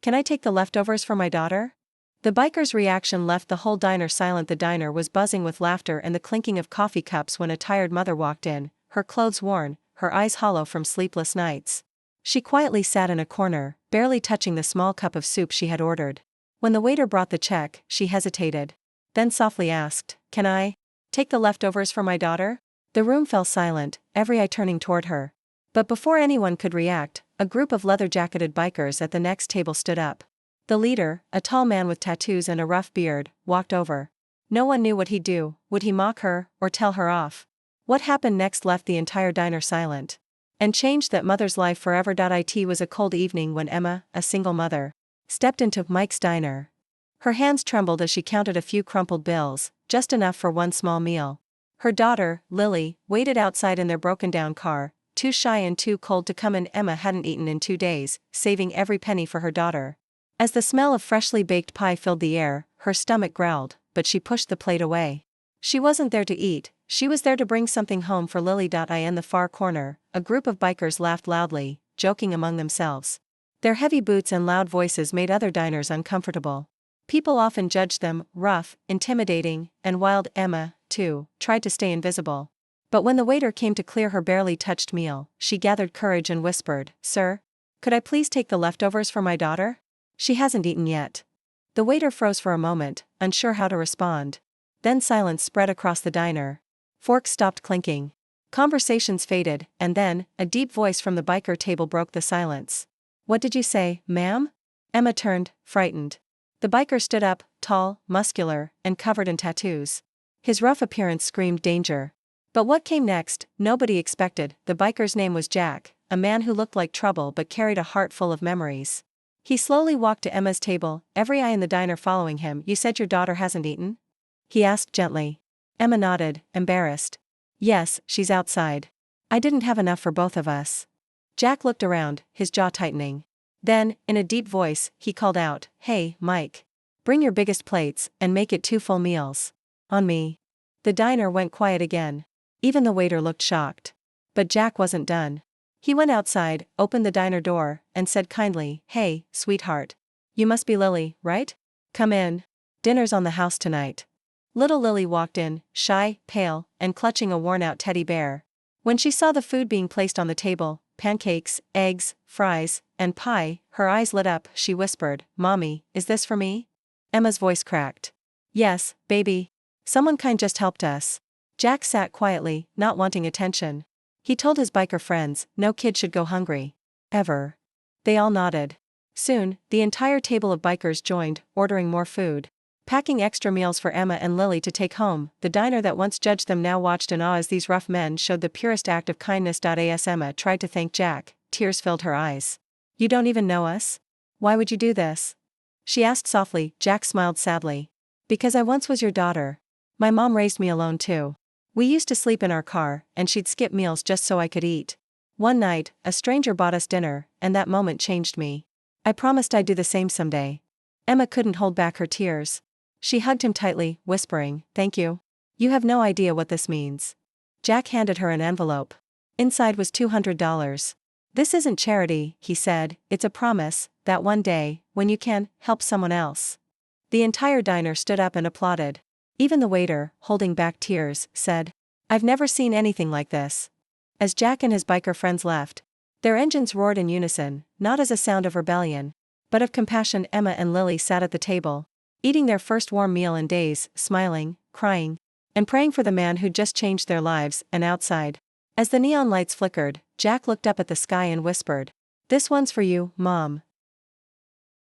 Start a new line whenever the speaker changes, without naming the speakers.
Can I take the leftovers for my daughter? The biker's reaction left the whole diner silent. The diner was buzzing with laughter and the clinking of coffee cups when a tired mother walked in, her clothes worn, her eyes hollow from sleepless nights. She quietly sat in a corner, barely touching the small cup of soup she had ordered. When the waiter brought the check, she hesitated. Then softly asked, "Can I take the leftovers for my daughter?" The room fell silent, every eye turning toward her. But before anyone could react, a group of leather-jacketed bikers at the next table stood up. The leader, a tall man with tattoos and a rough beard, walked over. No one knew what he'd do. Would he mock her, or tell her off? What happened next left the entire diner silent. And changed that mother's life forever. It was a cold evening when Emma, a single mother, stepped into Mike's diner. Her hands trembled as she counted a few crumpled bills, just enough for one small meal. Her daughter, Lily, waited outside in their broken-down car, too shy and too cold to come in. Emma hadn't eaten in 2 days, saving every penny for her daughter. As the smell of freshly baked pie filled the air, her stomach growled, but she pushed the plate away. She wasn't there to eat, she was there to bring something home for Lily. In the far corner, a group of bikers laughed loudly, joking among themselves. Their heavy boots and loud voices made other diners uncomfortable. People often judged them rough, intimidating, and wild. Emma, too, tried to stay invisible. But when the waiter came to clear her barely touched meal, she gathered courage and whispered, "Sir, could I please take the leftovers for my daughter? She hasn't eaten yet." The waiter froze for a moment, unsure how to respond. Then silence spread across the diner. Forks stopped clinking. Conversations faded, and then, a deep voice from the biker table broke the silence. "What did you say, ma'am?" Emma turned, frightened. The biker stood up, tall, muscular, and covered in tattoos. His rough appearance screamed danger. But what came next, nobody expected. The biker's name was Jack, a man who looked like trouble but carried a heart full of memories. He slowly walked to Emma's table, every eye in the diner following him. "You said your daughter hasn't eaten?" he asked gently. Emma nodded, embarrassed. "Yes, she's outside. I didn't have enough for both of us." Jack looked around, his jaw tightening. Then, in a deep voice, he called out, "Hey, Mike. Bring your biggest plates, and make it 2 full meals. On me." The diner went quiet again. Even the waiter looked shocked. But Jack wasn't done. He went outside, opened the diner door, and said kindly, "Hey, sweetheart. You must be Lily, right? Come in. Dinner's on the house tonight." Little Lily walked in, shy, pale, and clutching a worn-out teddy bear. When she saw the food being placed on the table, pancakes, eggs, fries, and pie, her eyes lit up. She whispered, "Mommy, is this for me?" Emma's voice cracked. "Yes, baby. Someone kind just helped us." Jack sat quietly, not wanting attention. He told his biker friends, no kid should go hungry. Ever. They all nodded. Soon, the entire table of bikers joined, ordering more food. Packing extra meals for Emma and Lily to take home. The diner that once judged them now watched in awe as these rough men showed the purest act of kindness. As Emma tried to thank Jack, tears filled her eyes. "You don't even know us? Why would you do this?" she asked softly. Jack smiled sadly. "Because I once was your daughter. My mom raised me alone too. We used to sleep in our car, and she'd skip meals just so I could eat. One night, a stranger bought us dinner, and that moment changed me. I promised I'd do the same someday." Emma couldn't hold back her tears. She hugged him tightly, whispering, "Thank you. You have no idea what this means." Jack handed her an envelope. Inside was $200. "This isn't charity," he said, "it's a promise, that one day, when you can help someone else." The entire diner stood up and applauded. Even the waiter, holding back tears, said, "I've never seen anything like this." As Jack and his biker friends left, their engines roared in unison, not as a sound of rebellion, but of compassion. Emma and Lily sat at the table, eating their first warm meal in days, smiling, crying, and praying for the man who'd just changed their lives. And outside, as the neon lights flickered, Jack looked up at the sky and whispered, "This one's for you, Mom,